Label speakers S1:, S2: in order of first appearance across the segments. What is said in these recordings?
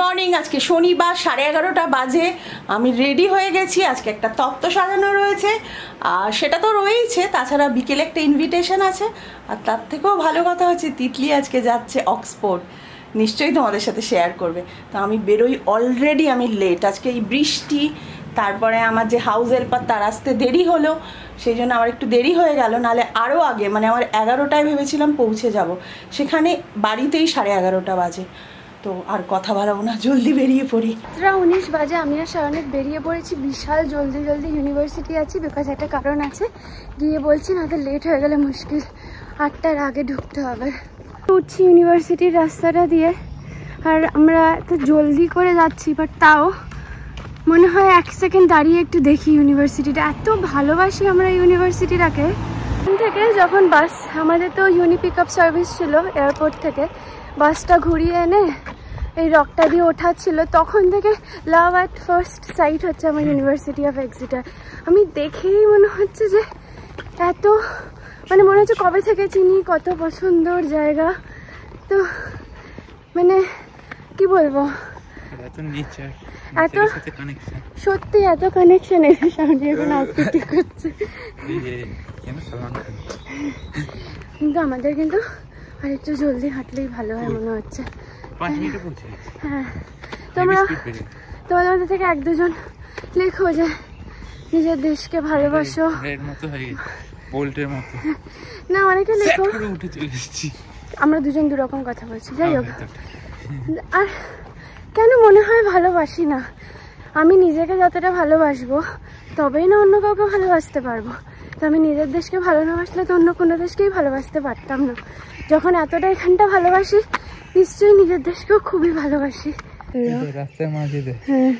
S1: Morning. আজকে শনিবার 11:30 বাজে। আমি রেডি হয়ে গেছি। আজকে একটা তত্ত্ব সাজানো রয়েছে, আর সেটা তো রয়েইছে, তাছাড়া বিকেলে একটা ইনভিটেশন আছে। আর তার থেকেও ভালো কথা হচ্ছে তিতলি আজকে যাচ্ছে অক্সফোর্ড, নিশ্চয়ই তোমাদের সাথে শেয়ার করবে। তো আমি বেরোই, অলরেডি আমি লেট। আজকে এই বৃষ্টি, তারপরে আমার যে হাউস হেল্পার তার আসতে দেরি হলো, সেই জন্য আমার একটু দেরি হয়ে গেল। নাহলে আরও আগে, মানে আমার 11টায় ভেবেছিলাম পৌঁছে যাব, সেখানে বাড়িতেই 11:30 বাজে। তো আর কথা বাড়াবো না, জলদি বেরিয়ে পড়ি।
S2: 19 বাজে। আমি আর শারনেক বেরিয়ে পড়েছি। বিশাল জলদি ইউনিভার্সিটি আছি, বিকজ একটা কারণ আছে, গিয়ে বলছি না তো লেট হয়ে গেলে মুশকিল, 8টার আগে ঢুকতে হবে। উঠছি ইউনিভার্সিটির রাস্তাটা দিয়ে, আর আমরা তো জলদি করে যাচ্ছি, বাট তাও মনে হয় 1 সেকেন্ড দাঁড়িয়ে একটু দেখি ইউনিভার্সিটিটা। এত ভালোবাসি আমরা ইউনিভার্সিটিটাকে। এখান থেকে যখন বাস, আমাদের তো ইউনি পিক আপ সার্ভিস ছিল এয়ারপোর্ট থেকে, বাসটা ঘুরিয়ে এনে এই রকটা দিয়ে ওঠাচ্ছিল, তখন থেকে লাভ অ্যাট ফার্স্ট সাইট হচ্ছে আমার ইউনিভার্সিটি অফ এক্সিটার। আমি দেখেই মনে হচ্ছে যে এত, মানে মনে হচ্ছে কবে থেকে চিনি, কত পছন্দর জায়গা। তো মানে কি বলবো, এত সত্যি এত কানেকশন। এসে সামনে এখন আউটফিট করছে, কিন্তু আমাদের কিন্তু আর একটু জলদি হাঁটলেই ভালো হয় মনে হচ্ছে। হ্যাঁ, তোমাদের মধ্যে থেকে 1-2 জন লেখো যে নিজের দেশকে ভালোবাসো। না, অনেকে লেখো। আমরা দুজন দুরকম কথা বলছি, যাই হোক। আর কেন মনে হয় ভালোবাসি না? আমি নিজেকে যতটা ভালোবাসবো তবেই না অন্য কাউকে ভালোবাসতে পারবো। তো আমি নিজের দেশকে ভালো না বাসলে তো অন্য কোনো দেশকেই ভালোবাসতে পারতাম না। যখন এতটা এখানটা ভালোবাসি, নিশ্চয়ই নিজের দেশকেও খুবই ভালোবাসি।
S3: রাস্তার মাঝে
S2: হ্যাঁ,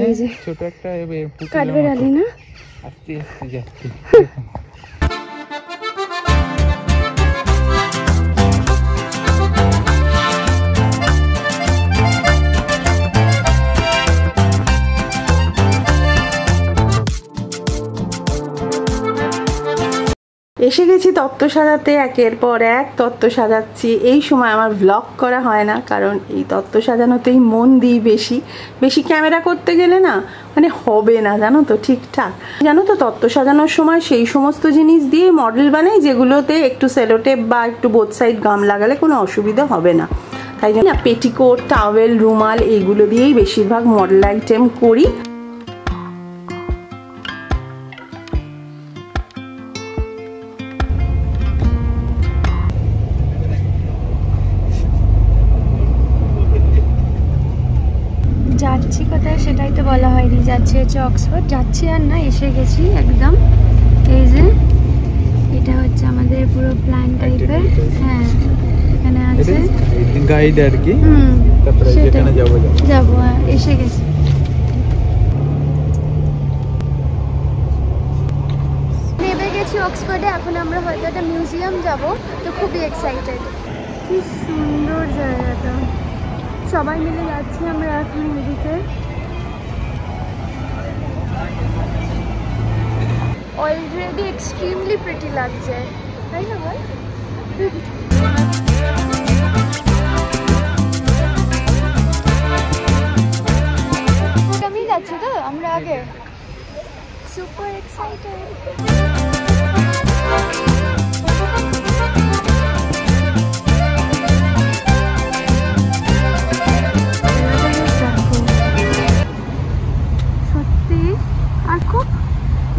S2: এই যে
S3: ছোট একটা
S2: কাঠবেড় আলি না,
S3: আস্তে আস্তে যাচ্ছি।
S1: এসে গেছি তত্ত্ব সাজাতে, একের পর এক তত্ত্ব সাজাচ্ছি। এই সময় আমার ভ্লগ করা হয় না, কারণ এই তত্ত্ব সাজানোতেই মন দিই বেশি। ক্যামেরা করতে গেলে না মানে হবে না, জানো তো, ঠিকঠাক। জানো তো, তত্ত্ব সাজানোর সময় সেই সমস্ত জিনিস দিয়ে মডেল বানাই যেগুলোতে একটু সেলোটেপ বা একটু বোথ সাইড গাম লাগালে কোনো অসুবিধা হবে না। তাই জন্য পেটিকোট, টাওয়েল, রুমাল এইগুলো দিয়েই বেশিরভাগ মডেল আইটেম করি।
S2: যাচ্ছি কোথায় সেটাই তো বলা হয়নি। যাচ্ছি হচ্ছে অক্সফোর্ড। যাচ্ছি আর না, এসে গেছি একদম। এই যে এটা হচ্ছে আমাদের পুরো প্ল্যান টাইপের। হ্যাঁ, এখানে আছে
S3: গাইড আর কি। তারপরে যেখানে যাব,
S2: হ্যাঁ, এসে গেছি। নেমে গেছি অক্সফোর্ডে। এখন আমরা হয়তো একটা মিউজিয়াম যাব, তো খুবই এক্সাইটেড। কি সুন্দর জায়গাটা। সবাই মিলে যাচ্ছি আমরা এখন এদিকে। অলরেডি এক্সট্রিমলি প্রিটি লাগছে, তাই না বল? আমি যাচ্ছি তো আমরা আগে। Super excited.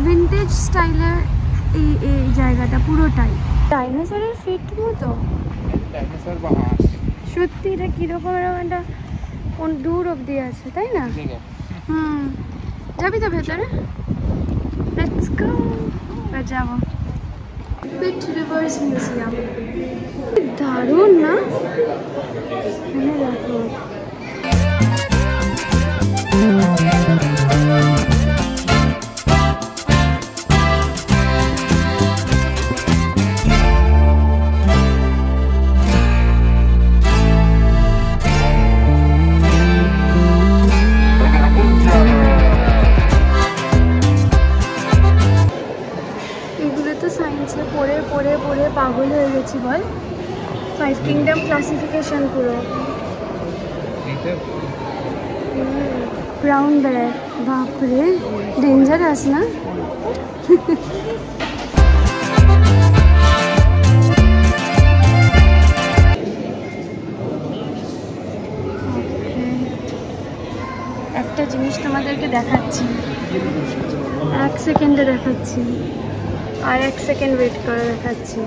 S2: ভিন্টেজ স্টাইলের এই জায়গাটা পুরোটাই ডাইনোসরের ফিট মতো। সত্যি এটা কিরকম একটা দূর অব্দি আছে, তাই না? যাবি তো ভেতরে? Let's go. যাবো পিট রিভার্স মিউজিয়াম। দারুণ না? দেখো পড়ে পাগল হয়ে গেছি বল। 5 কিংডম ক্লাসিফিকেশন পুরো। ব্রাউন ব্যাগ, বাপরে ডেঞ্জারাস না? একটা জিনিস তোমাদেরকে দেখাচ্ছি, 1 সেকেন্ডে দেখাচ্ছি, আর 1 সেকেন্ড ওয়েট করে দেখাচ্ছি।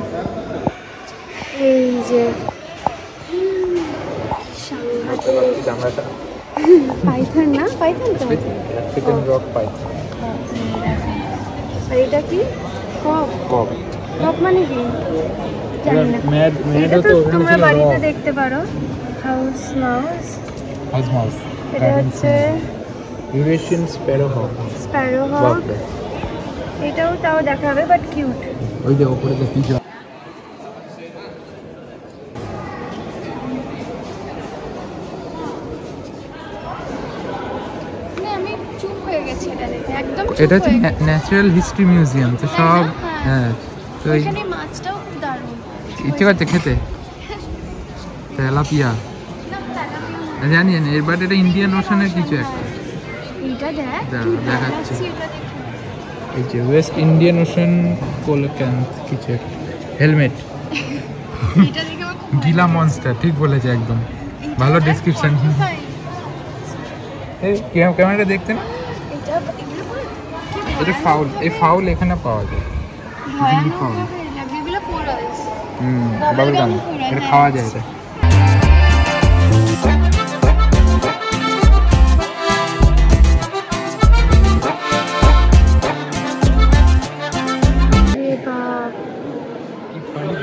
S2: এই যে পাইথন না, পাইথন তো আর এটা কি কক? কক মানে কি জানি না। এটা তো তোমরা বাড়িতে দেখতে পারো, হাউস মাউস। এটা হচ্ছে
S3: ইউরেশিয়ান স্প্যারো হক।
S2: এটাও তাও দেখা হবে, বাট কিউট।
S3: ওই যে উপরে দেখি
S2: আমি চুপ হয়ে গেছি এটা দেখে, একদম চুপ
S3: এটা হচ্ছে
S2: হয়ে গেছি।
S3: ন্যাচারাল হিস্ট্রি মিউজিয়াম, তো সব হ্যাঁ তো
S2: এখানে মাছটাও খুব দারুণ,
S3: ইচ্ছে করছে খেতে তেলাপিয়া।
S2: না তেলাপিয়া
S3: জানি জানি এর বাট এটা ইন্ডিয়ান ওশানের কিছু একটা।
S2: এইটা দেখ
S3: দাঁড়াও,
S2: কি
S3: দেখাচ্ছি।
S2: দেখাচ্ছি, এটা দেখো।
S3: এই যে ওয়েস্ট ইন্ডিয়ান ওশান কোলক্যান্থ কিছু একটা হেলমেট।
S2: এটা দেখে আমার খুব
S3: গিলা মনস্টার, ঠিক বলেছে একদম, ভালো ডেসক্রিপশন। এই ক্যামেরাটা দেখতে না,
S2: এটা এগুলো পুরো কি
S3: এটা ফাউল, এই ফাউল এখানে পাওয়া যায়।
S2: ভয়ানক
S3: ফাউল।
S2: ভাবে লাগে এগুলো পোরালস।
S3: বাবল গাম, এটা খাওয়া যায় এটা।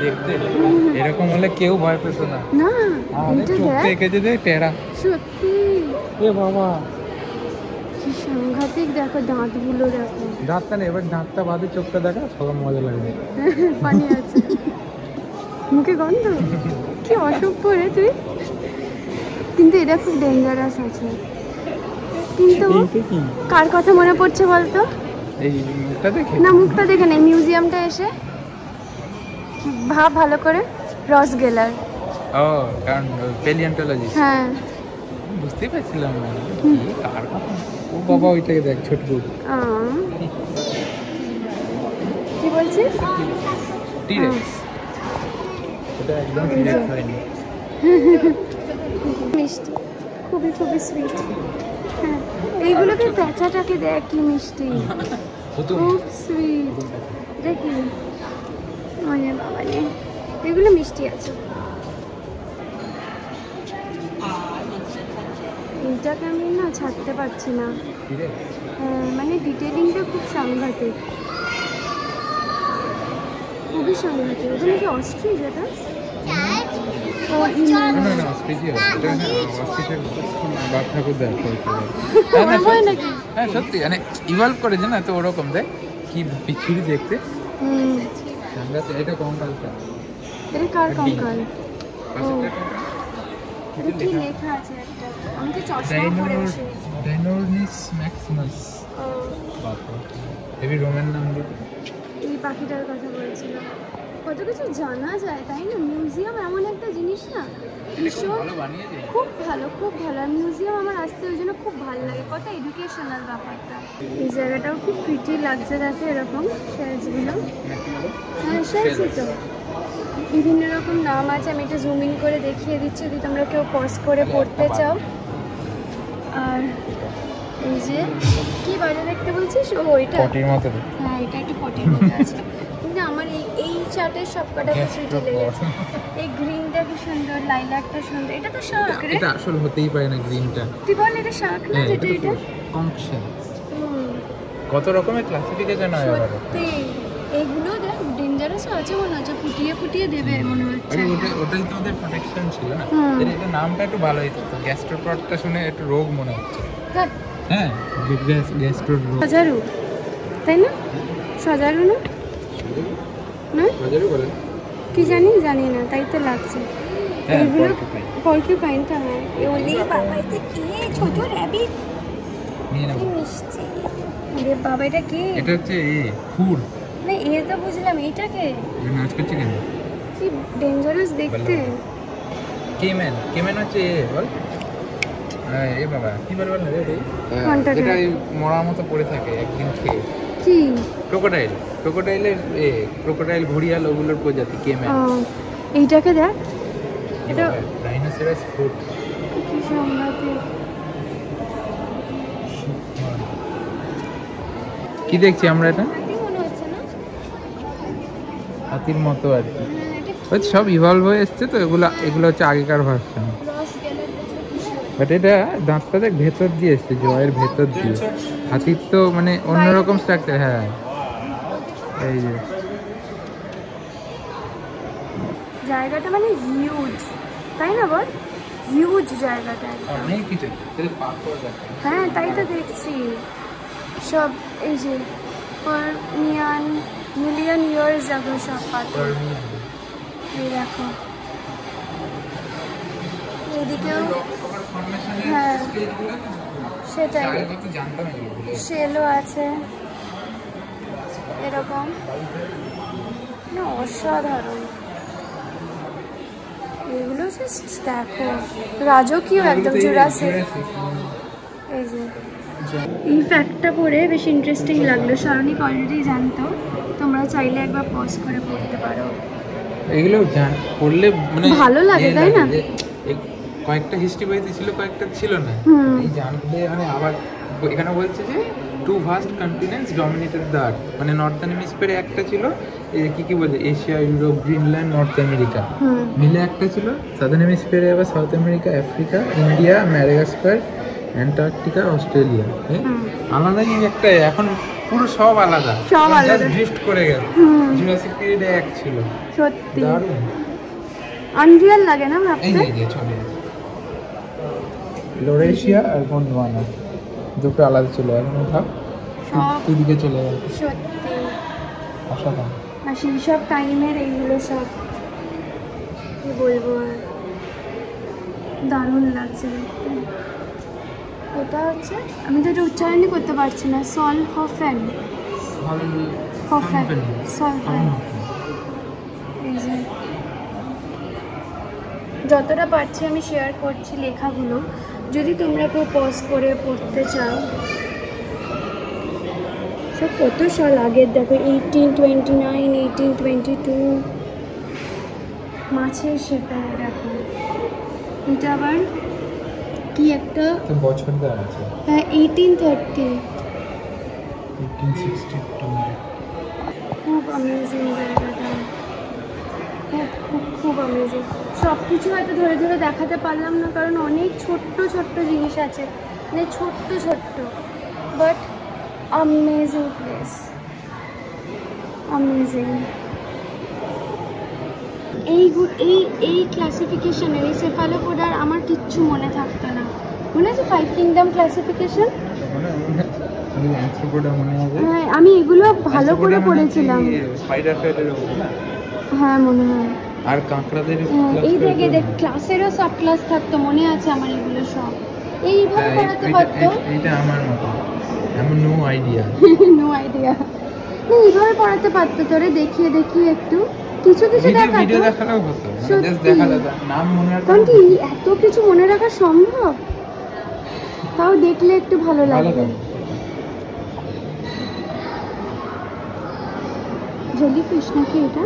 S3: দেখতে এরকম হলে কেউ ভয় পেত না।
S2: না
S3: আমাদের
S2: এটা
S3: চোখ
S2: দেখ
S3: থেকে যে টেরা।
S2: সত্যি
S3: এ বাবা
S2: কি সাংঘাতিক, দেখো দাঁতগুলো দেখো।
S3: দাঁতটা নেই, এবার দাঁতটা বাদে চোখটা দেখা, সবার মজা লাগবে।
S2: পানি আছে মুখে, গন্ধ কি অসভ্য রে তুই। কিন্তু এটা খুব ডেঞ্জারাস আছে। কিন্তু
S3: কি
S2: কার কথা মনে পড়ছে বলতো?
S3: এই মুখটা দেখে
S2: না মুখটা দেখে নেই, মিউজিয়ামটা এসে ভাব ভালো করে, রস গেলার।
S3: ও কারণ প্যালিওন্টোলজি।
S2: হ্যাঁ
S3: বুঝতেই পারছিলাম না কি কার কথা। ও বাবা ওইটাকে দেখ, ছোট
S2: কি বলছিস?
S3: টিরেক্স। এটা একদম টিরেক্স হয়নি।
S2: মিষ্টি, খুবই খুবই সুইট। হ্যাঁ এইগুলোকে পেঁচাটাকে দেখ কি মিষ্টি, খুব সুইট। দেখি মানে বাবা রে, এগুলো মিষ্টি আছে। এইটাকে আমি না ছাড়তে পারছি না। হ্যাঁ মানে ডিটেলিংটা খুব সাংঘাতিক, খুবই সাংঘাতিক। ওখানে কি অস্ট্রিচ এটা? ও
S3: না না অস্ট্রিচিয়া, এটা না অস্ট্রিচের বাপ ঠাকুর দেখ।
S2: হয় নাকি?
S3: হ্যাঁ সত্যি, মানে ইভলভ করেছে না, তো ওরকম দেখ কি বিচ্ছিরি দেখতে। এটা কঙ্কালটা,
S2: এটা কার কঙ্কাল? ও এটা কি লেখা আছে একটা? আমি তো চশমা পরে আছি।
S3: ডাইনোরনিস ম্যাক্সিমাস। বাবা হেভি রোমান নাম দিয়ে।
S2: এই পাখিটার কথা বলছিলাম। কত কিছু জানা যায় তাই না? মিউজিয়াম এমন একটা জিনিস না, ভীষণ খুব ভালো, খুব ভালো। মিউজিয়াম আমার আসতে ওই জন্য খুব ভালো লাগে, কত এডুকেশনাল ব্যাপারটা। এই জায়গাটাও খুব প্রিটি লাগছে দেখো, এরকম শেলসগুলো। হ্যাঁ শেলসই তো, বিভিন্ন রকম নাম আছে। আমি এটা জুম ইন করে দেখিয়ে দিচ্ছি যদি তোমরা কেউ পজ করে পড়তে চাও। আর এই যে কি বাজে দেখতে বলছিস? ও এটা
S3: পটির মতো।
S2: হ্যাঁ এটা একটু পটির মতো আছে, কিন্তু আমার এই চার্টের সব কটা ফেসিলিটি লেগেছে। এই গ্রিনটা কি সুন্দর, লাইলাকটা সুন্দর। এটা তো শার্ক রে,
S3: এটা আসল হতেই পারে না গ্রিনটা।
S2: তুই বল এটা শার্ক না? যেটা এটা
S3: কংকশন। কত রকমের ক্লাসিফিকেশন হয় আবার।
S2: সত্যি এইগুলো দেখ ডেঞ্জারাস আছে মনে হচ্ছে, ফুটিয়ে ফুটিয়ে দেবে মনে হচ্ছে।
S3: ওটাই তো ওদের প্রোটেকশন ছিল না। এটা নামটা একটু ভালো হতো, গ্যাস্ট্রোপডটা শুনে একটু রোগ মনে হচ্ছে। হ্যাঁ গ্যাস্ট্রো রোগ।
S2: সজারু তাই না? সজারু না? না
S3: সজারু বলে
S2: কি জানি না, তাই তো লাগছে। এইগুলো পর্কিউপাইন তো। হ্যাঁ ওলি বাবা, এটা কি ছোট র‍্যাবিট
S3: নিয়ে নাও।
S2: কি মিষ্টি। আরে বাবা এটা কি?
S3: এটা হচ্ছে ফুড
S2: না এ তো বুঝলাম, এইটাকে
S3: নাচ করছে কেন?
S2: কি ডেঞ্জারাস দেখতে।
S3: কেমেন হচ্ছে বল এই বাবা কি বলবো না রে
S2: কোনটা রে?
S3: যেটা এই মরার মতো পড়ে থাকে একদিন খেয়ে
S2: কি
S3: ক্রোকোডাইল ঘড়িয়াল ওগুলোর প্রজাতি কেমন
S2: এইটাকে দেখ, এটা
S3: রাইনোসেরাস ফুট
S2: কি সাংঘাতিক।
S3: কি দেখছি আমরা এটা
S2: হাতি মনে হচ্ছে না?
S3: হাতির মতো আর কি
S2: এটা
S3: ওই সব ইভলভ হয়ে এসছে তো এগুলো হচ্ছে আগেকার ভার্সন
S2: ক্রস গেলে দেখলে খুশি হবে।
S3: বাট এটা দাঁতটা দেখ ভেতর দিয়ে এসছে জয়ের ভেতর দিয়ে হাতির তো মানে অন্যরকম স্ট্রাকচার হ্যাঁ এই যে
S2: জায়গাটা মানে হিউজ, তাই না বল? হিউজ জায়গাটা একদম।
S3: অনেক কিছু পাথর দেখো
S2: হ্যাঁ তাই তো দেখছি সব, এই যে মিলিয়ন ইয়ার্স যাবে সব পাথর। এই দেখো এদিকেও, হ্যাঁ সেটাই, শেলও আছে এরকম না, অসাধারণ। এগুলো জাস্ট দেখো রাজকীয় একদম জুরাসিক। এই যে এই ফ্যাক্টটা পড়ে বেশ ইন্টারেস্টিং লাগলো, শারণিক অলরেডি জানতো, তোমরা চাইলে একবার পজ করে পড়তে পারো।
S3: এগুলো পড়লে মানে
S2: ভালো লাগে তাই না?
S3: কয়েকটা হিস্ট্রি বইতে ছিল, কয়েকটা ছিল না। এই জানলে মানে আবার এখানে বলছে যে 2 vast continents dominated the earth, মানে নর্থার্ন হেমিস্ফিয়ারে একটা ছিল, কি বলছে Asia, Europe, Greenland, north America মিলে একটা ছিল। সাদার্ন হেমিস্ফিয়ারে আবার south America, Africa, India, Madagascar, Antarctica, Australia. আলাদাই একটা, এখন পুরো সব আলাদা,
S2: সব আলাদা,
S3: ড্রিফট করে গেল। জুরাসিক পিরিয়ডে এক ছিল,
S2: সত্যি
S3: দারুণ
S2: আনরিয়াল লাগে না ভাবতে?
S3: এই যে চলে লোরেশিয়া আর গন্ডওয়ানা দুটো আলাদা ছিল, এখন ওঠাও
S2: সব
S3: দুদিকে চলে গেল।
S2: সত্যি
S3: অসাধারণ।
S2: আর সেই সব টাইমের এইগুলো সব কি বলবো, আর দারুণ লাগছে দেখতে। এটা হচ্ছে, আমি তো এটা উচ্চারণই করতে পারছি না, সলহফেন। এই যে যতটা পারছি আমি শেয়ার করছি লেখাগুলো, যদি তোমরা কেউ পজ করে পড়তে চাও। সব কত সাল আগের দেখো, 1829, 1822, মাছের সেপাই দেখো। এটা আবার কি একটা
S3: বছর দেওয়া আছে,
S2: হ্যাঁ 1830।
S3: 1862।
S2: খুব অ্যামেজিং জায়গাটা, খুব খুব খুব অ্যামেজিং। সব কিছু হয়তো ধরে ধরে দেখাতে পারলাম না, কারণ অনেক ছোট্ট ছোট্ট জিনিস আছে, মানে ছোট্ট ছোট্ট, বাট অ্যামেজিং প্লেস, অ্যামেজিং। এই ক্লাসিফিকেশনের, এই সেফালোপোডার আমার কিচ্ছু মনে থাকতো না। মনে আছে 5 কিংডম ক্লাসিফিকেশন? হ্যাঁ আমি এগুলো ভালো করে পড়েছিলাম। হ্যাঁ মনে হয়।
S3: আর কাঁকড়াদের
S2: এই দেখে দেখ ক্লাসেরও সাব ক্লাস থাকতো, মনে আছে আমার এগুলো সব। এইভাবে পড়াতে পারতো।
S3: এটা আমার মতো, আমার নো আইডিয়া।
S2: No idea. না এইভাবে পড়াতে পারতো, তোরে দেখিয়ে দেখিয়ে একটু কিছু কিছু দেখাতো।
S3: ভিডিও দেখালেও হতো, জাস্ট দেখা যেত, নাম মনে রাখা।
S2: কারণ কি এত কিছু মনে রাখা সম্ভব? তাও দেখলে একটু ভালো লাগবে। জেলিফিশ নাকি এটা?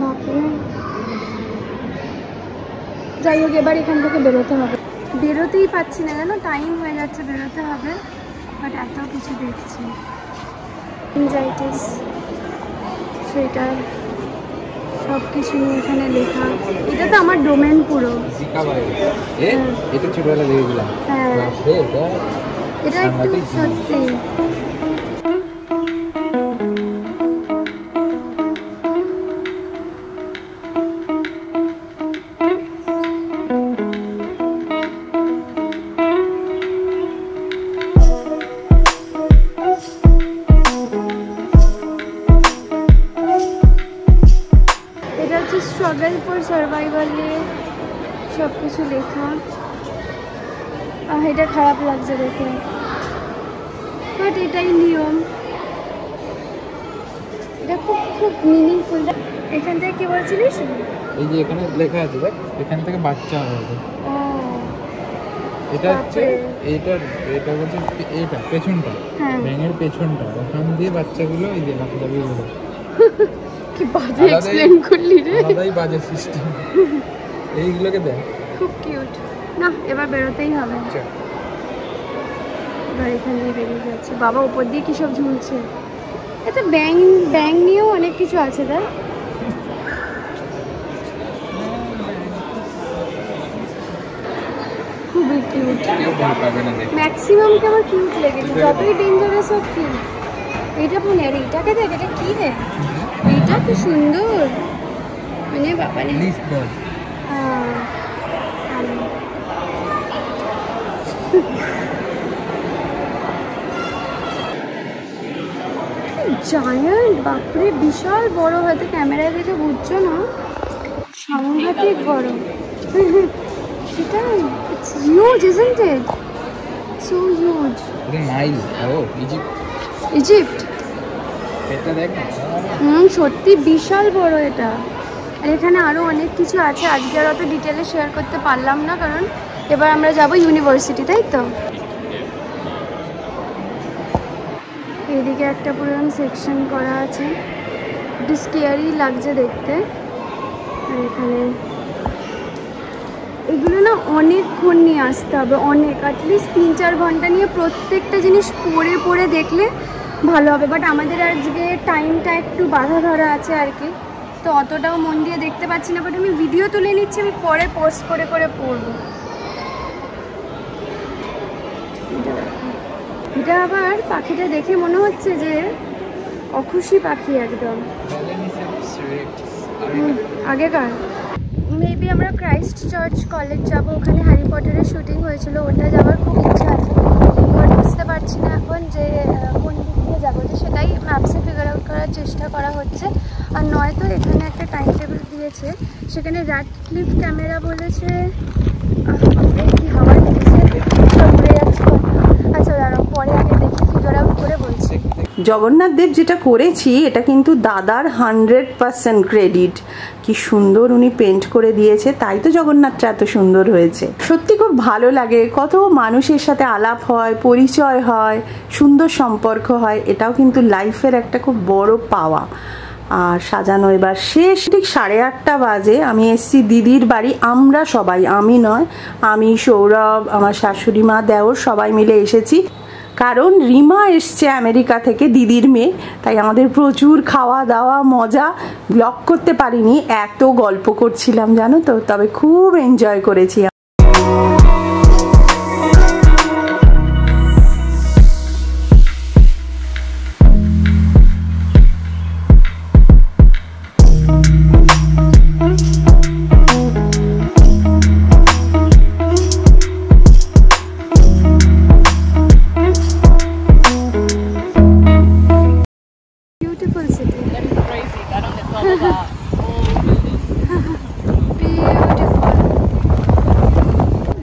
S2: বাপরে। যাই হোক এবার এখান থেকে বেরোতে হবে, বেরোতেই পাচ্ছি না কেন, টাইম হয়ে যাচ্ছে, বেরোতে হবে। বাট এত কিছু দেখছি, এনজাইটিস, সেটা সব কিছু নিয়ে এখানে লেখা। এটা তো আমার ডোমেন পুরো।
S3: এটা ছোটবেলা দেখেছিলাম।
S2: হ্যাঁ এটা একটু সত্যি। স্ট্রাগল ফর সার্ভাইভাল নিয়ে সব কিছু লেখা। এটা খারাপ লাগছে দেখে, বাট এটাই নিয়ম। এটা খুব খুব মিনিংফুল। এখান থেকে কি বলছিলিস?
S3: এই যে এখানে লেখা আছে দেখ, এখান থেকে বাচ্চা হবে।
S2: ও
S3: এটা হচ্ছে এটা বলছে এটা পেছনটা, ব্যাঙের পেছনটা, ওখান দিয়ে বাচ্চাগুলো এই যে লাফালাফি করে।
S2: কি বাজে এক্সপ্লেইন করলি রে,
S3: আলাদাই বাজে সিস্টেম। এইগুলোকে দেখ,
S2: খুব কিউট। না এবার বেরোতেই হবে, এবার এখান দিয়ে বেরিয়ে যাচ্ছে। বাবা উপর দিয়ে কি সব ঝুলছে, এত ব্যাং নিয়েও অনেক কিছু আছে তাই। খুবই কিউট, ম্যাক্সিমামকে আমার কিউট লেগেছে, যতই ডেঞ্জারাস হোক কিউট। এটা মনে আর এইটাকে দেখ, এটা কি রে, এইটা কি সুন্দর, মানে বাবা রে। জায়ান্ট, বাপরে বিশাল বড়, হয়তো ক্যামেরায় দেখে বুঝছো না, সাংঘাতিক বড়। সেটা it's huge, isn't it? So huge.
S3: Nile, ও
S2: ইজিপ্ট,
S3: এটা দেখ না।
S2: সত্যি বিশাল বড় এটা। আর এখানে আরো অনেক কিছু আছে, আজকে আর অত ডিটেলে শেয়ার করতে পারলাম না, কারণ এবার আমরা যাব ইউনিভার্সিটি, তাই তো। এদিকে একটা পুরো সেকশন করা আছে, একটু স্কেয়ারি লাগছে দেখতে। আর এখানে এগুলো না অনেকক্ষণ নিয়ে আসতে হবে, অনেক, অ্যাটলিস্ট 3-4 ঘন্টা নিয়ে প্রত্যেকটা জিনিস পড়ে পড়ে দেখলে ভালো হবে। বাট আমাদের আজকে টাইমটা একটু বাধা ধরা আছে আর কি, তো অতটাও মন দিয়ে দেখতে পাচ্ছি না। বাট আমি ভিডিও তুলে নিচ্ছি, আমি পরে পোস্ট করে করে পড়বো। এটা আবার পাখিটা দেখে মনে হচ্ছে যে অখুশি পাখি একদম, আগেকার। মেবি আমরা ক্রাইস্ট চার্চ কলেজ যাব, ওখানে হ্যারি পটারের শুটিং হয়েছিল, ওটা যাওয়ার খুব ইচ্ছা আছে। বাট বুঝতে পারছি না এখন যে কোন দিক দিয়ে যাবো, তো সেটাই ম্যাপসে ফিগার আউট করার চেষ্টা করা হচ্ছে। আর নয়তো এখানে একটা টাইম টেবিল দিয়েছে, সেখানে র্যাডক্লিফ ক্যামেরা বলেছে, কি হাওয়া দিচ্ছে, সব ঘুরে যাচ্ছে। আচ্ছা দাঁড়াও, পরে আগে দেখি, ফিগার আউট করে বলছি।
S1: জগন্নাথ দেব যেটা করেছি এটা কিন্তু দাদার 100% ক্রেডিট। কি সুন্দর উনি পেন্ট করে দিয়েছে, তাই তো জগন্নাথটা এত সুন্দর হয়েছে। সত্যি খুব ভালো লাগে, কত মানুষের সাথে আলাপ হয়, পরিচয় হয়, সুন্দর সম্পর্ক হয়, এটাও কিন্তু লাইফের একটা খুব বড় পাওয়া। আর সাজানো এবার শেষ, ঠিক 8:30 বাজে। আমি এসছি দিদির বাড়ি, আমরা সবাই, আমি নয়, আমি, সৌরভ, আমার শাশুড়ি মা, দেওর, সবাই মিলে এসেছি। কারণ রিমা এসছে আমেরিকা থেকে, দিদির মেয়ে, তাই আমাদের প্রচুর খাওয়া দাওয়া মজা। ব্লগ করতে পারিনি, এত গল্প করছিলাম জানো তো, তবে খুব এনজয় করেছি।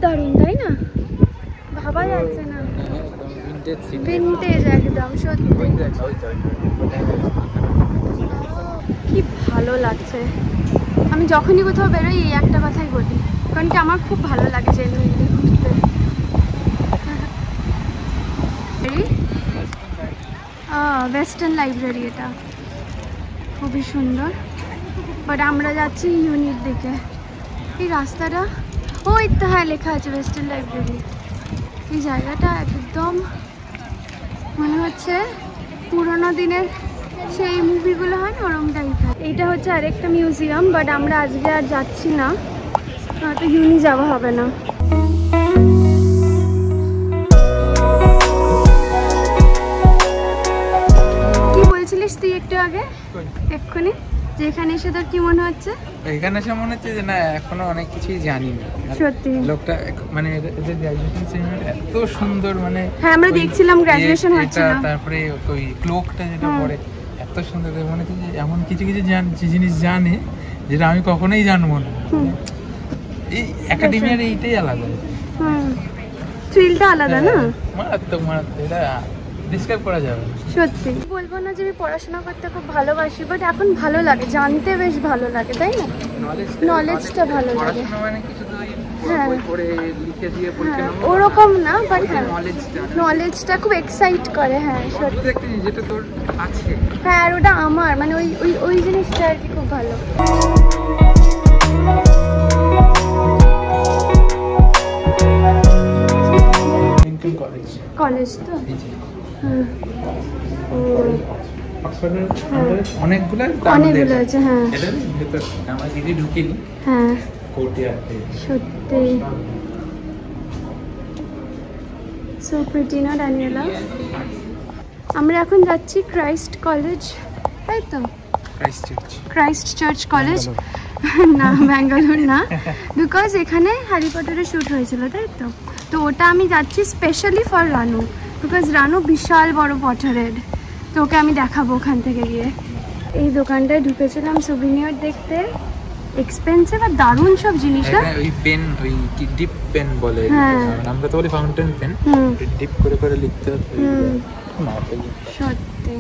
S2: দারুণ তাই না, ভাবা যাচ্ছে না, ভিনটেজ একদম সত্যি, কি ভালো লাগছে। আমি যখনই কোথাও বেরোই এই একটা কথাই বলি, কারণ কি আমার খুব ভালো লাগে জেনুইনলি ঘুরতে। ওয়েস্টার্ন লাইব্রেরি, এটা খুবই সুন্দর। বাট আমরা যাচ্ছি ইউনিট দিকে। এই রাস্তাটা, ওই তো হ্যাঁ লেখা আছে ওয়েস্টার্ন লাইব্রেরি। এই জায়গাটা একদম মনে হচ্ছে পুরোনো দিনের সেই মুভিগুলো হয় না, ওরম টাইপের। এইটা হচ্ছে আরেকটা মিউজিয়াম, বাট আমরা আজকে আর যাচ্ছি না, তো ইউনি যাওয়া হবে না। কি বলছিলিস তুই একটু আগে, এক্ষুনি, যে এখানে এসে তোর কি মনে হচ্ছে?
S3: এখানে এসে মনে হচ্ছে যে না, এখনো অনেক কিছুই জানি না।
S2: সত্যি
S3: লোকটা মানে এদের গ্র্যাজুয়েশন সেমিনার এত সুন্দর, মানে
S2: হ্যাঁ আমরা দেখছিলাম গ্র্যাজুয়েশন হচ্ছে,
S3: তারপরে ওই ক্লোকটা যেটা পরে এত সুন্দর, মনে হচ্ছে যে এমন কিছু কিছু জিনিস জানে যেটা আমি কখনোই জানবো না। এই একাডেমিয়ার এইটাই আলাদা,
S2: থ্রিলটা আলাদা না,
S3: মারাত্মক মারাত্মক, এটা ডিসক্রাইব করা যাবে।
S2: সত্যি বলবো না যে আমি পড়াশোনা করতে খুব ভালোবাসি, বাট এখন ভালো লাগে, জানতে বেশ ভালো লাগে, তাই না, নলেজটা ভালো লাগে।
S3: মানে কিছু তো বই পড়ে লিখে দিয়ে পরীক্ষা নাও
S2: ওরকম না, বাট
S3: নলেজটা
S2: নলেজটা খুব এক্সাইট করে। হ্যাঁ
S3: সত্যি একটা জিনিস যেটা তোর আছে।
S2: হ্যাঁ, আর ওটা আমার মানে ওই ওই ওই জিনিসটা আর কি খুব ভালো। কলেজ তো
S3: অনেকগুলো
S2: আছে। হ্যাঁ
S3: আমার দিদি ঢুকিনি।
S2: হ্যাঁ
S3: কোর্টে আছে
S2: সত্যি। সো প্রিটি না ড্যানিয়েলা? আমরা এখন যাচ্ছি ক্রাইস্ট কলেজ, তাই তো? ক্রাইস্ট চার্চ কলেজ না, ব্যাঙ্গালোর না, বিকজ এখানে হ্যারি পটারের শ্যুট হয়েছিল, তাই তো? তো ওটা আমি যাচ্ছি specially for Ranu, because Ranu বিশাল বড় পটারের, তো ওকে আমি দেখাবো ওখান থেকে গিয়ে। এই দোকানটায় ঢুকেছিলাম সুভিনিয়ার দেখতে, এক্সপেন্সিভ আর দারুণ সব জিনিস। না
S3: ওই পেন, ওই ডিপ পেন বলে, আমরা তো বলি ফাউন্টেন পেন, ডিপ করে করে লিখতে হয়
S2: সত্যি।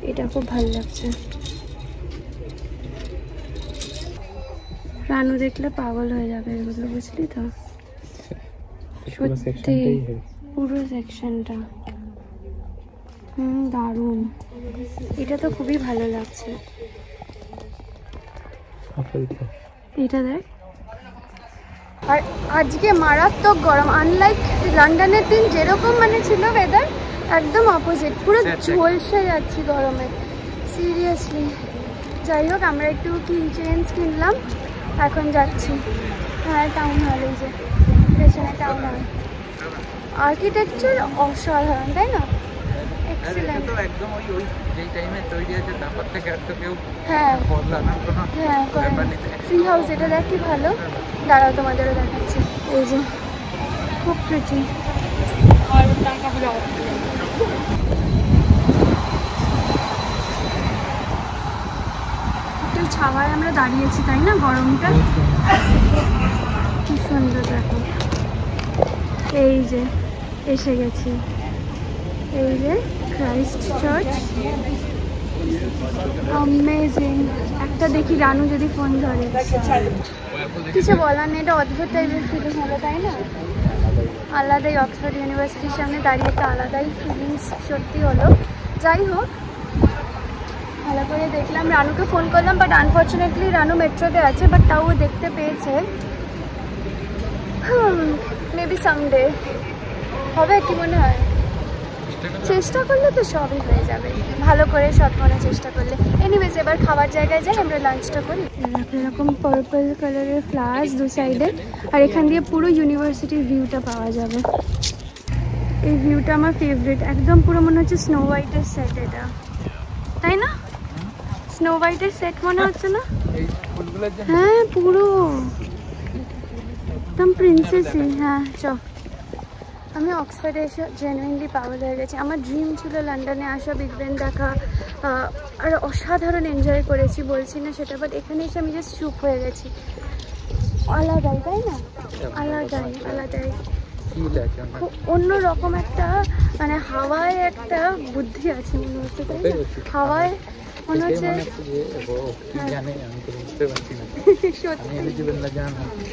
S2: এটা খুব ভালো লাগছে। রানু দেখলে পাগল হয়ে যাবে এগুলো, বুঝলি তো? সত্যি পুরো সেকশনটা দারুণ। এটা তো খুবই ভালো লাগছে। এটা দেখ। আর আজকে মারাত্মক গরম, আনলাইক লন্ডনের দিন যেরকম মানে ছিল ওয়েদার, একদম অপোজিট, পুরো ঝলসে যাচ্ছি গরমে, সিরিয়াসলি। যাই হোক, আমরা একটু কি চেঞ্জ কিনলাম, এখন যাচ্ছি। হ্যাঁ, টাউন হল, এই যে পেছনে টাউন হল। আর্কিটেকচার অসাধারণ, তাই না? এক্সিলেন্ট।
S3: একদম ওই ওই যেই টাইমে তৈরি আছে তারপর থেকে আর তো কেউ
S2: হ্যাঁ
S3: বদলানোর কোনো ব্যাপার নেই।
S2: ফ্রি হাউস, এটা দেখ কি ভালো। দাঁড়াও, তোমাদেরও দেখাচ্ছি। এই যে খুব প্রিটি। একটু ছাওয়ায় আমরা দাঁড়িয়েছি, তাই না? গরমটা কি সুন্দর দেখো। এই যে এসে গেছি, এই যে ক্রাইস্ট চার্চ, অ্যামেজিং। একটা দেখি রানু যদি ফোন ধরে। কিছু বলার নেই, এটা অদ্ভুত টাইপের ফিলিং হলো, তাই না? আলাদাই, অক্সফোর্ড ইউনিভার্সিটির সামনে দাঁড়িয়ে একটা আলাদাই ফিলিংস সত্যি হলো। যাই হোক, ভালো করে দেখলাম। রানুকে ফোন করলাম, বাট আনফর্চুনেটলি রানু মেট্রোতে আছে, বাট তাও দেখতে পেয়েছে। মেবি সামডে হবে, কি মনে হয়? চেষ্টা করলে তো সবই হয়ে যাবে, ভালো করে সব করার চেষ্টা করলে। এনিওয়েজ, এবার খাবার জায়গায় যাই, আমরা লাঞ্চটা করি। এরকম পার্পল কালারের ফ্লাওয়ার্স দু সাইডে, আর এখান দিয়ে পুরো ইউনিভার্সিটির ভিউটা পাওয়া যাবে। এই ভিউটা আমার ফেভারিট, একদম পুরো মনে হচ্ছে স্নো হোয়াইটের সেট এটা, তাই না? স্নো হোয়াইটের সেট মনে হচ্ছে না? হ্যাঁ, পুরো একদম প্রিন্সেসই। হ্যাঁ চ, আমি অক্সফোর্ডে এসে জেনুইনলি পাগল হয়ে গেছি। আমার ড্রিম ছিল লন্ডনে আসা, বিগ বেন দেখা, আর অসাধারণ এনজয় করেছি, বলছি না সেটা, বাট এখানে এসে আমি জাস্ট চুপ হয়ে গেছি। আলাদাই, তাই না? আলাদাই আলাদাই, খুব অন্যরকম একটা মানে হাওয়ায় একটা বুদ্ধি আছে মনে হচ্ছে, তাই না? হাওয়ায় মনে হচ্ছে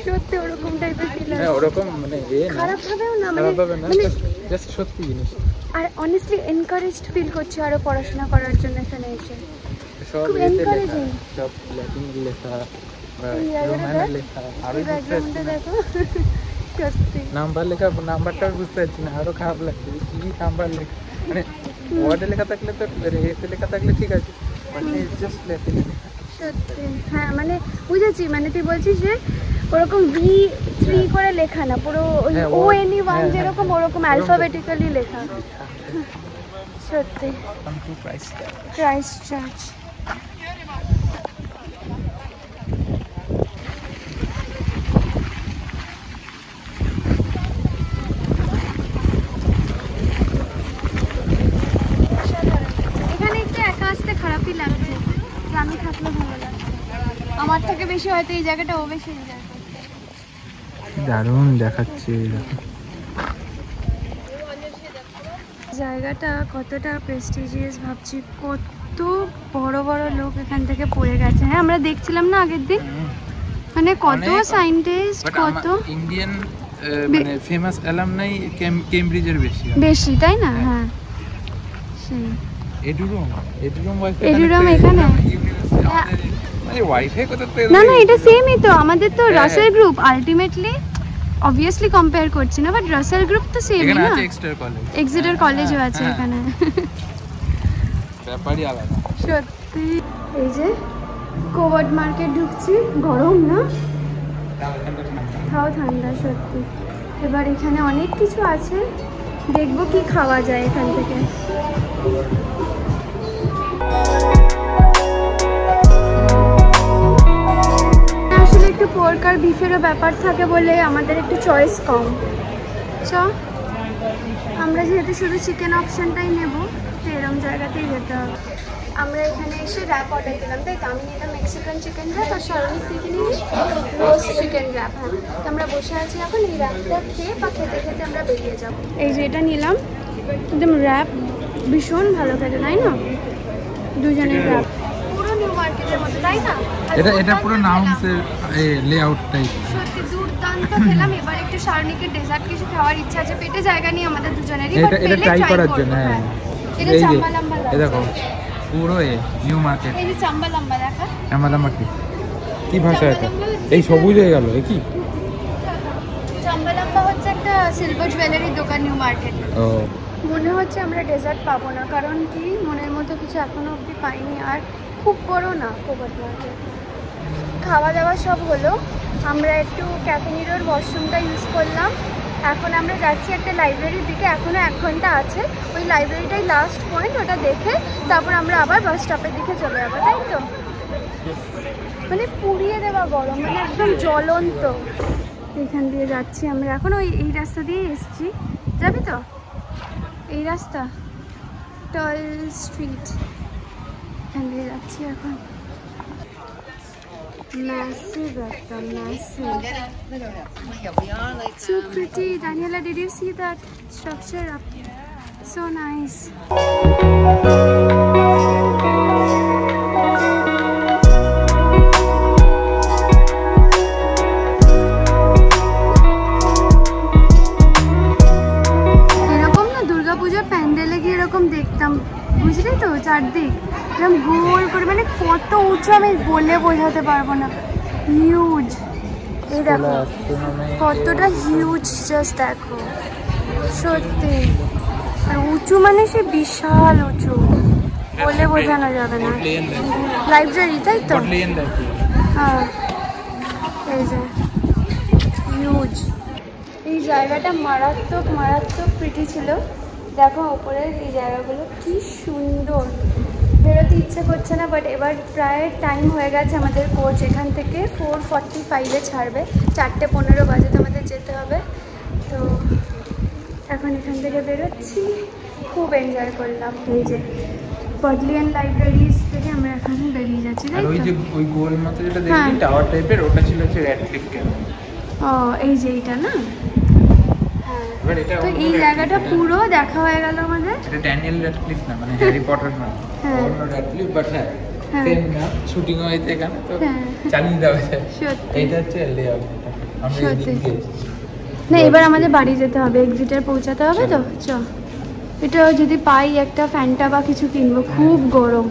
S2: সত্যি ওরকম টাইপের ফিল হয়।
S3: ওরকম মানে
S2: খারাপ ভাবেও না, মানে
S3: জাস্ট সত্যি জিনিস।
S2: আর অনেস্টলি এনকারেজড ফিল করছি আরো পড়াশোনা করার জন্য এখানে এসে।
S3: সব
S2: এনকারেজিং,
S3: সব ল্যাটিন লেখা,
S2: রোমান লেখা, আরো দেখো সত্যি
S3: নাম্বার লেখা, নাম্বারটা বুঝতে পারছি না, আরো খারাপ লাগছে। কি নাম্বার লেখা, মানে ওয়ার্ডে লেখা থাকলে তো, এতে লেখা থাকলে ঠিক আছে, মানে জাস্ট ল্যাটিন
S2: সত্যি। হ্যাঁ মানে বুঝেছি, মানে তুই বলছিস যে ওরকম V3 করে লেখা না, পুরো ONE1 যেরকম ওরকম অ্যালফাবেটিক্যালি লেখা। সত্যি। Christ church. এখানে একটু একা আসতে খারাপই লাগছে, আমি থাকলে ভালো লাগছে। আমার থেকে বেশি হয়তো এই জায়গাটা ও বেশি এনজয় করছে।
S3: দারুণ দেখাচ্ছে
S2: জায়গাটা কতটা প্রেস্টিজিয়াস ভাবছি, কত বড় বড় লোক এখান থেকে পড়ে গেছে। হ্যাঁ আমরা দেখছিলাম না আগের দিন, মানে কত সায়েন্টিস্ট, কত
S3: ইন্ডিয়ান মানে ফেমাস অ্যালামনাই কেমব্রিজের বেশি,
S2: তাই না? হ্যাঁ সেই
S3: এডুরুম
S2: এখানে
S3: ওয়াইফাই কোথা থেকে?
S2: না এটা সেমই তো, আমাদের তো Russell group ultimately obviously compare করছি না, বাট রাসেল গ্রুপ তো সেমই না। এক্সিটার কলেজও আছে এখানে,
S3: ব্যাপারই আলাদা
S2: সত্যি। এই যে কোভার্ড মার্কেট ঢুকছি, গরম না, খাওয়া ঠান্ডা সত্যি। এবার এখানে অনেক কিছু আছে, দেখবো কি খাওয়া যায় এখান থেকে। আসলে একটু পোর্ক আর বিফেরও ব্যাপার থাকে বলে আমাদের একটু চয়েস কম। আমরা যেহেতু শুধু চিকেন অপশনটাই নেব, তো এরকম জায়গাতেই যেতে হবে। আমরা এখানে এসে র্যাপ অর্ডার দিলাম, তাই তো? আমি নিলাম মেক্সিকান চিকেন র্যাপ আর শারমিক থেকে নিই রোস্ট চিকেন র্যাপ। হ্যাঁ, তো আমরা বসে আছি এখন, এই র্যাপটা খেয়ে বা খেতে খেতে আমরা বেরিয়ে যাবো। এই যে এটা নিলাম, একদম র্যাপ ভীষণ ভালো খেতে, তাই না? দুজনের র্যাপ পুরো নিউ মার্কেটের মতো, তাই না?
S3: এটা পুরো নাউন্সের লেআউট টাইপ,
S2: সত্যি দুর্দান্ত খেলাম। এবার একটু শারমিকের ডেজার্ট কিছু খাওয়ার ইচ্ছা আছে, পেটে জায়গা নেই আমাদের দুজনেরই,
S3: এটা ট্রাই করার জন্য। হ্যাঁ
S2: এটা চাম্বা লাম্বা,
S3: এই দেখো পুরো নিউ মার্কেট।
S2: এই যে চাম্বা লাম্বা দেখা,
S3: চাম্বা লাম্বা কি ভাষা এটা? এই সবুজ হয়ে গেল, কি
S2: চাম্বা লাম্বা হচ্ছে একটা সিলভার জুয়েলারির দোকান নিউ মার্কেট।
S3: ও
S2: মনে হচ্ছে আমরা ডেজার্ট পাবো না, কারণ কি মনের মতো কিছু এখনো অবধি পাইনি, আর খুব বড় না কোভার্ড মার্কেট। খাওয়া দাওয়া সব হলো, আমরা একটু ক্যাফে নিরোর ওয়াশরুমটা ইউজ করলাম। এখন আমরা যাচ্ছি একটা লাইব্রেরির দিকে, এখনও 1 ঘন্টা আছে। ওই লাইব্রেরিটাই লাস্ট পয়েন্ট, ওটা দেখে তারপর আমরা আবার বাস স্টপের দিকে চলে যাবো, তাই তো? মানে পুড়িয়ে দেওয়া গরম, মানে একদম জ্বলন্ত। এখান দিয়ে যাচ্ছি আমরা এখন, এই রাস্তা দিয়ে এসছি, যাবি তো? এই রাস্তা টল স্ট্রিট, এখান দিয়ে যাচ্ছি এখন। Massive, massive. So pretty. Daniela, did you see that structure up? So nice. এরকম না দুর্গাপূজার প্যান্ডেলে গিয়ে এরকম দেখতাম, বুঝলি তো? চারদিক এরকম গোল করে, মানে কত উঁচু আমি বলে বোঝাতে পারবো না, হিউজ। এই দেখো কতটা হিউজ, জাস্ট দেখো, সত্যি। আর উঁচু মানে সে বিশাল উঁচু, বলে বোঝানো যাবে না। লাইব্রেরি, তাই তো? হ্যাঁ, এই যে হিউজ। এই জায়গাটা মারাত্মক মারাত্মক প্রিটি ছিল। দেখো ওপরের এই জায়গাগুলো কি সুন্দর, বেরোতে ইচ্ছে করছে না, বাট এবার প্রায় টাইম হয়ে গেছে। আমাদের কোচ এখান থেকে 4:45-এ ছাড়বে, 4:15 বাজে তো আমাদের যেতে হবে। তো এখন এখান থেকে বেরোচ্ছি, খুব এনজয় করলাম। এই যে পডলিয়ান লাইব্রেরিজ থেকে আমরা এখন বেরিয়ে যাচ্ছি, তাই তো?
S3: ওই যে ওই গোল মতো যেটা দেখলি টাওয়ার টাইপের, ওটা ছিল হচ্ছে র্যাডক্লিফ ক্যাম্প।
S2: ও এই যে এইটা না, তো এই জায়গাটা পুরো দেখা হয়ে গেল আমাদের।
S3: এটা ড্যানিয়েল র্যাডক্লিফ না, মানে হ্যারি পটার না, অন্য র্যাডক্লিফ, বাট হ্যাঁ সেম না, শুটিং হয়েছে এখানে, তো চালিয়ে দেওয়া যায়। এইটা হচ্ছে লেআউট, আমরা এদিকে
S2: না। এবার আমাদের বাড়ি যেতে হবে, এক্সিটার পৌঁছাতে হবে, তো চ। এটা যদি পাই একটা ফ্যান্টা বা কিছু কিনবো, খুব গরম।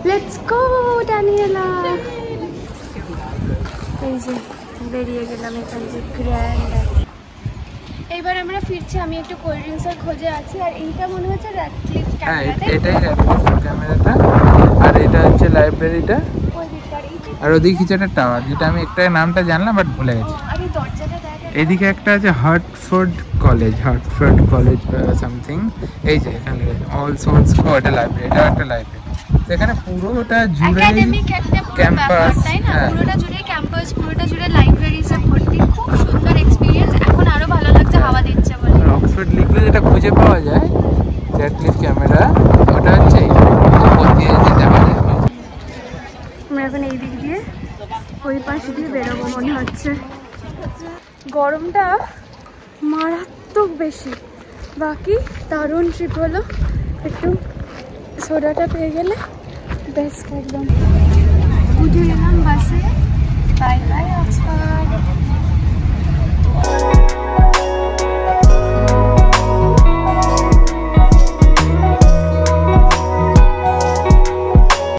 S2: Let's go Daniela. এই যে বেরিয়ে গেলাম এখান থেকে, গ্র্যান্ড। এবার আমরা ফিরছি, আমি একটু কোল্ড ড্রিঙ্কসের খোঁজে আছি। আর এইটা মনে হচ্ছে র্যাডক্লিফ ক্যামেরা,
S3: এটাই র্যাডক্লিফ ক্যামেরাটা, আর এটা হচ্ছে লাইব্রেরিটা, আর ওদিকে কিছু একটা টাওয়ার, যেটা আমি একটা নামটা জানলাম বাট ভুলে গেছি।
S2: আর এই দরজাটা দেখ,
S3: এদিকে একটা আছে হার্টফোর্ড কলেজ সামথিং। এই যে এখানে অল সোর্স, এটা লাইব্রেরি, এটা একটা লাইব্রেরি। তো এখানে পুরোটা জুড়ে ক্যাম্পাস,
S2: তাই না? পুরোটা জুড়ে ক্যাম্পাস, পুরোটা জুড়ে লাইব্রেরিজে ভর্তি, খুব সুন্দর এক্সপিরিয়েন্স। এখন আরো ভালো লাগছে হাওয়া দিচ্ছে বলে।
S3: অক্সফোর্ড লিখলে যেটা খুঁজে পাওয়া যায় র্যাডক্লিফ ক্যামেরা, ওটা হচ্ছে যেতে হবে।
S2: আমরা এখন এই দিক দিয়ে ওই পাশ দিয়ে বেরোবো মনে হচ্ছে। গরমটা মারাত্মক বেশি, বাকি দারুণ ট্রিপ হলো। একটু সোডাটা পেয়ে গেলে বেস্ট একদম। উঠে গেলাম বাসে। Bye bye Oxford.